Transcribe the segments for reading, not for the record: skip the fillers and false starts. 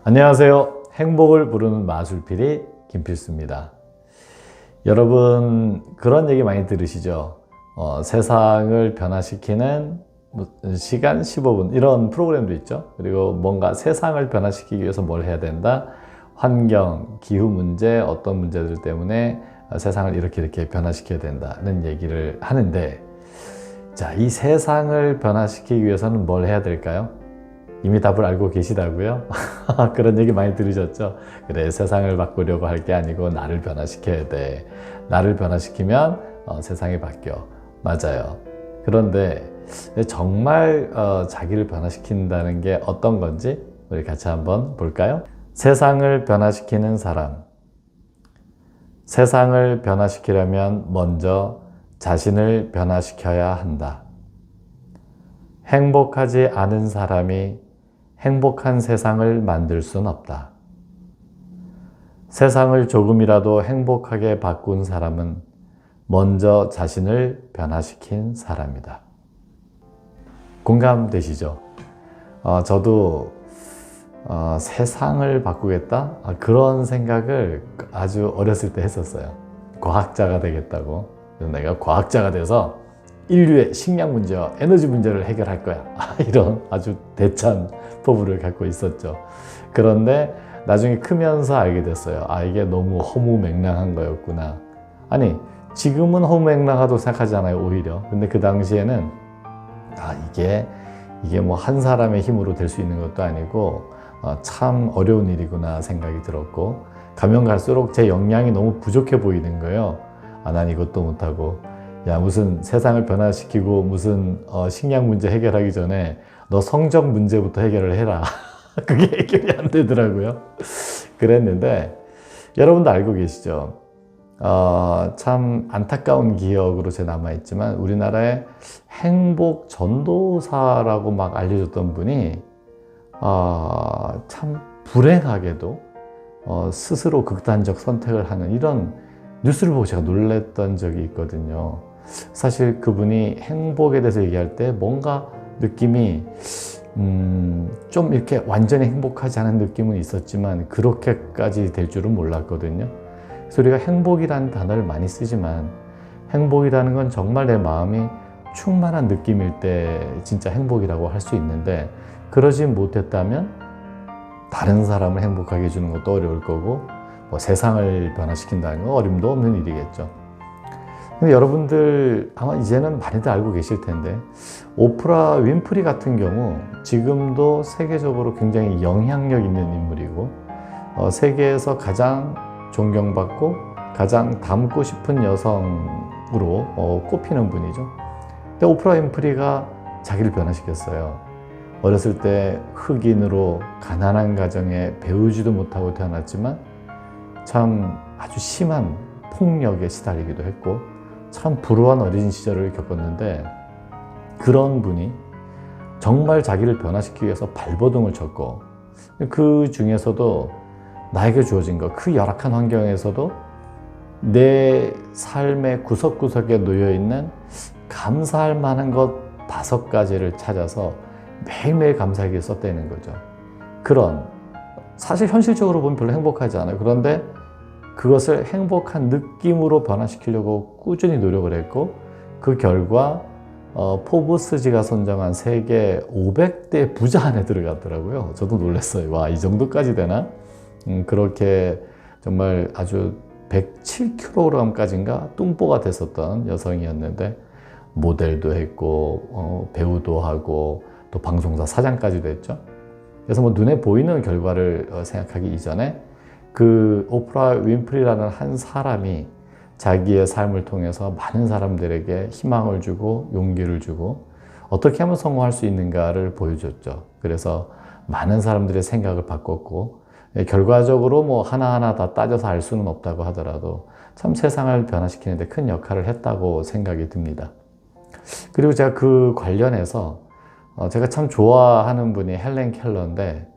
안녕하세요. 행복을 부르는 마술피리 김필수입니다. 여러분 그런 얘기 많이 들으시죠? 세상을 변화시키는 시간 15분 이런 프로그램도 있죠. 그리고 뭔가 세상을 변화시키기 위해서 뭘 해야 된다? 환경, 기후 문제, 어떤 문제들 때문에 세상을 이렇게 변화시켜야 된다는 얘기를 하는데, 자, 이 세상을 변화시키기 위해서는 뭘 해야 될까요? 이미 답을 알고 계시다고요? 그런 얘기 많이 들으셨죠? 그래, 세상을 바꾸려고 할 게 아니고 나를 변화시켜야 돼. 나를 변화시키면 세상이 바뀌어. 맞아요. 그런데 정말 자기를 변화시킨다는 게 어떤 건지 우리 같이 한번 볼까요? 세상을 변화시키는 사람. 세상을 변화시키려면 먼저 자신을 변화시켜야 한다. 행복하지 않은 사람이 행복한 세상을 만들 수는 없다. 세상을 조금이라도 행복하게 바꾼 사람은 먼저 자신을 변화시킨 사람이다. 공감되시죠? 저도 세상을 바꾸겠다? 그런 생각을 아주 어렸을 때 했었어요. 과학자가 되겠다고. 그래서 내가 과학자가 돼서 인류의 식량 문제와 에너지 문제를 해결할 거야. 이런 아주 대찬 포부를 갖고 있었죠. 그런데 나중에 크면서 알게 됐어요. 이게 너무 허무맹랑한 거였구나. 아니, 지금은 허무맹랑하다고 생각하잖아요, 오히려. 근데 그 당시에는 이게 뭐 한 사람의 힘으로 될 수 있는 것도 아니고 참 어려운 일이구나 생각이 들었고, 가면 갈수록 제 역량이 너무 부족해 보이는 거예요. 난 이것도 못하고, 야, 무슨 세상을 변화시키고 무슨 식량 문제 해결하기 전에 너 성적 문제부터 해결을 해라. 그게 해결이 안 되더라고요. 그랬는데 여러분도 알고 계시죠? 참 안타까운 기억으로 제 남아있지만 우리나라의 행복 전도사라고 막 알려줬던 분이 참 불행하게도 스스로 극단적 선택을 하는 이런 뉴스를 보고 제가 놀랐던 적이 있거든요. 사실 그분이 행복에 대해서 얘기할 때 뭔가 느낌이 좀 이렇게 완전히 행복하지 않은 느낌은 있었지만 그렇게까지 될 줄은 몰랐거든요. 그래서 우리가 행복이라는 단어를 많이 쓰지만 행복이라는 건 정말 내 마음이 충만한 느낌일 때 진짜 행복이라고 할 수 있는데, 그러지 못했다면 다른 사람을 행복하게 해주는 것도 어려울 거고 뭐 세상을 변화시킨다는 건 어림도 없는 일이겠죠. 근데 여러분들 아마 이제는 많이들 알고 계실 텐데, 오프라 윈프리 같은 경우 지금도 세계적으로 굉장히 영향력 있는 인물이고 세계에서 가장 존경받고 가장 닮고 싶은 여성으로 꼽히는 분이죠. 근데 오프라 윈프리가 자기를 변화시켰어요. 어렸을 때 흑인으로 가난한 가정에 배우지도 못하고 태어났지만 참 아주 심한 폭력에 시달리기도 했고 참 불우한 어린 시절을 겪었는데, 그런 분이 정말 자기를 변화시키기 위해서 발버둥을 쳤고, 그 중에서도 나에게 주어진 것, 그 열악한 환경에서도 내 삶의 구석구석에 놓여있는 감사할 만한 것 5가지를 찾아서 매일매일 감사하게 썼다는 거죠. 그런, 사실 현실적으로 보면 별로 행복하지 않아요. 그런데 그것을 행복한 느낌으로 변화시키려고 꾸준히 노력을 했고, 그 결과 포브스지가 선정한 세계 500대 부자 안에 들어갔더라고요. 저도 놀랐어요. 와, 이 정도까지 되나? 그렇게 정말 아주 107kg까지인가 뚱보가 됐었던 여성이었는데, 모델도 했고 배우도 하고 또 방송사 사장까지도 했죠. 그래서 뭐 눈에 보이는 결과를 생각하기 이전에 그 오프라 윈프리라는 한 사람이 자기의 삶을 통해서 많은 사람들에게 희망을 주고 용기를 주고 어떻게 하면 성공할 수 있는가를 보여줬죠. 그래서 많은 사람들의 생각을 바꿨고, 결과적으로 뭐 하나하나 다 따져서 알 수는 없다고 하더라도 참 세상을 변화시키는 데 큰 역할을 했다고 생각이 듭니다. 그리고 제가 그 관련해서 제가 참 좋아하는 분이 헬렌 켈러인데,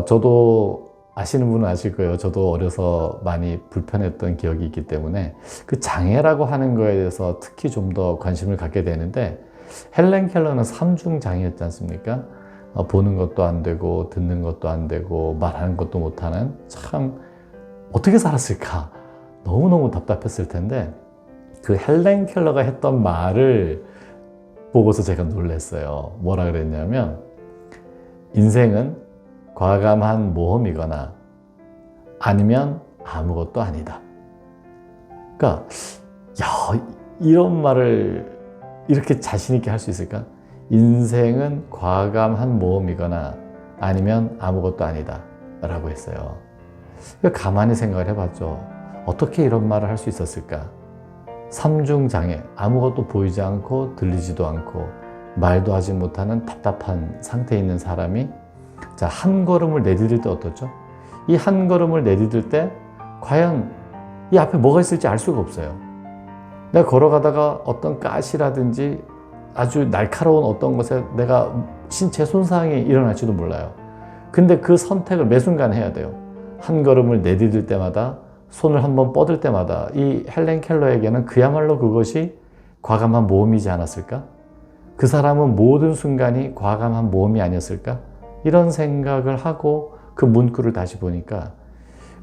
저도 아시는 분은 아실 거예요. 저도 어려서 많이 불편했던 기억이 있기 때문에 그 장애라고 하는 거에 대해서 특히 좀 더 관심을 갖게 되는데, 헬렌 켈러는 3중 장애였지 않습니까? 보는 것도 안 되고 듣는 것도 안 되고 말하는 것도 못하는, 참 어떻게 살았을까 너무너무 답답했을 텐데, 그 헬렌 켈러가 했던 말을 보고서 제가 놀랐어요. 뭐라 그랬냐면, 인생은 과감한 모험이거나 아니면 아무것도 아니다. 그러니까 야, 이런 말을 이렇게 자신 있게 할 수 있을까? 인생은 과감한 모험이거나 아니면 아무것도 아니다 라고 했어요. 가만히 생각을 해봤죠. 어떻게 이런 말을 할 수 있었을까? 삼중장애, 아무것도 보이지 않고 들리지도 않고 말도 하지 못하는 답답한 상태에 있는 사람이, 자, 한 걸음을 내디딜 때 어떻죠? 이 한 걸음을 내디딜 때 과연 이 앞에 뭐가 있을지 알 수가 없어요. 내가 걸어가다가 어떤 가시라든지 아주 날카로운 어떤 것에 내가 신체 손상이 일어날지도 몰라요. 근데 그 선택을 매 순간 해야 돼요. 한 걸음을 내디딜 때마다, 손을 한번 뻗을 때마다. 이 헬렌 켈러에게는 그야말로 그것이 과감한 모험이지 않았을까? 그 사람은 모든 순간이 과감한 모험이 아니었을까? 이런 생각을 하고 그 문구를 다시 보니까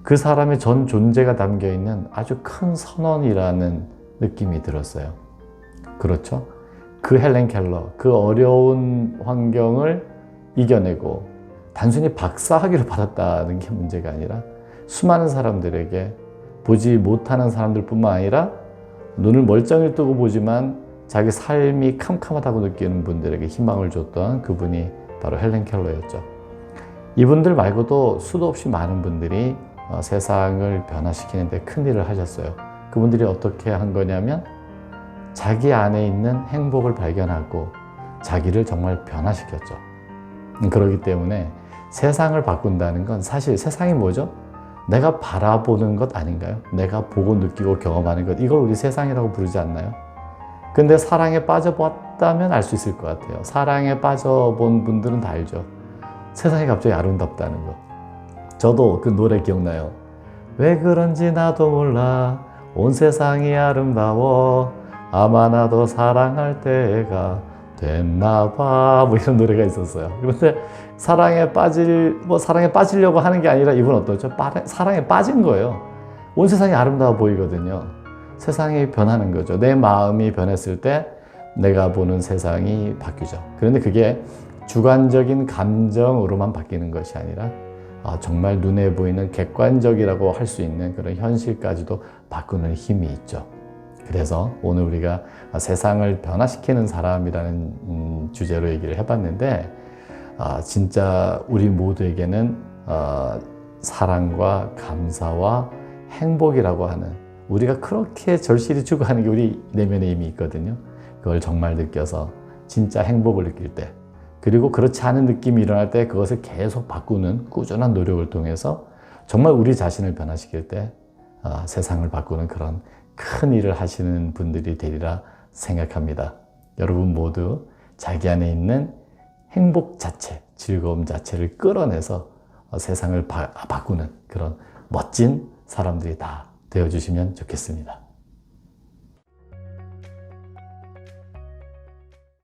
그 사람의 전 존재가 담겨있는 아주 큰 선언이라는 느낌이 들었어요. 그렇죠? 그 헬렌 켈러, 그 어려운 환경을 이겨내고 단순히 박사학위를 받았다는 게 문제가 아니라 수많은 사람들에게, 보지 못하는 사람들 뿐만 아니라 눈을 멀쩡히 뜨고 보지만 자기 삶이 캄캄하다고 느끼는 분들에게 희망을 줬던 그분이 바로 헬렌 켈러였죠. 이분들 말고도 수도 없이 많은 분들이 세상을 변화시키는 데 큰 일을 하셨어요. 그분들이 어떻게 한 거냐면, 자기 안에 있는 행복을 발견하고 자기를 정말 변화시켰죠. 그렇기 때문에 세상을 바꾼다는 건, 사실 세상이 뭐죠? 내가 바라보는 것 아닌가요? 내가 보고 느끼고 경험하는 것, 이걸 우리 세상이라고 부르지 않나요? 근데 사랑에 빠져봤다면 알 수 있을 것 같아요. 사랑에 빠져본 분들은 다 알죠. 세상이 갑자기 아름답다는 거. 저도 그 노래 기억나요. 왜 그런지 나도 몰라, 온 세상이 아름다워, 아마 나도 사랑할 때가 됐나 봐, 뭐 이런 노래가 있었어요. 그런데 사랑에 빠지려고 하는 게 아니라 이분 어떠죠? 사랑에 빠진 거예요. 온 세상이 아름다워 보이거든요. 세상이 변하는 거죠. 내 마음이 변했을 때 내가 보는 세상이 바뀌죠. 그런데 그게 주관적인 감정으로만 바뀌는 것이 아니라 정말 눈에 보이는 객관적이라고 할 수 있는 그런 현실까지도 바꾸는 힘이 있죠. 그래서 오늘 우리가 세상을 변화시키는 사람이라는 주제로 얘기를 해봤는데, 진짜 우리 모두에게는 사랑과 감사와 행복이라고 하는, 우리가 그렇게 절실히 추구하는 게 우리 내면에 이미 있거든요. 그걸 정말 느껴서 진짜 행복을 느낄 때, 그리고 그렇지 않은 느낌이 일어날 때 그것을 계속 바꾸는 꾸준한 노력을 통해서 정말 우리 자신을 변화시킬 때 세상을 바꾸는 그런 큰 일을 하시는 분들이 되리라 생각합니다. 여러분 모두 자기 안에 있는 행복 자체, 즐거움 자체를 끌어내서 세상을 바꾸는 그런 멋진 사람들이 다 되어주시면 좋겠습니다.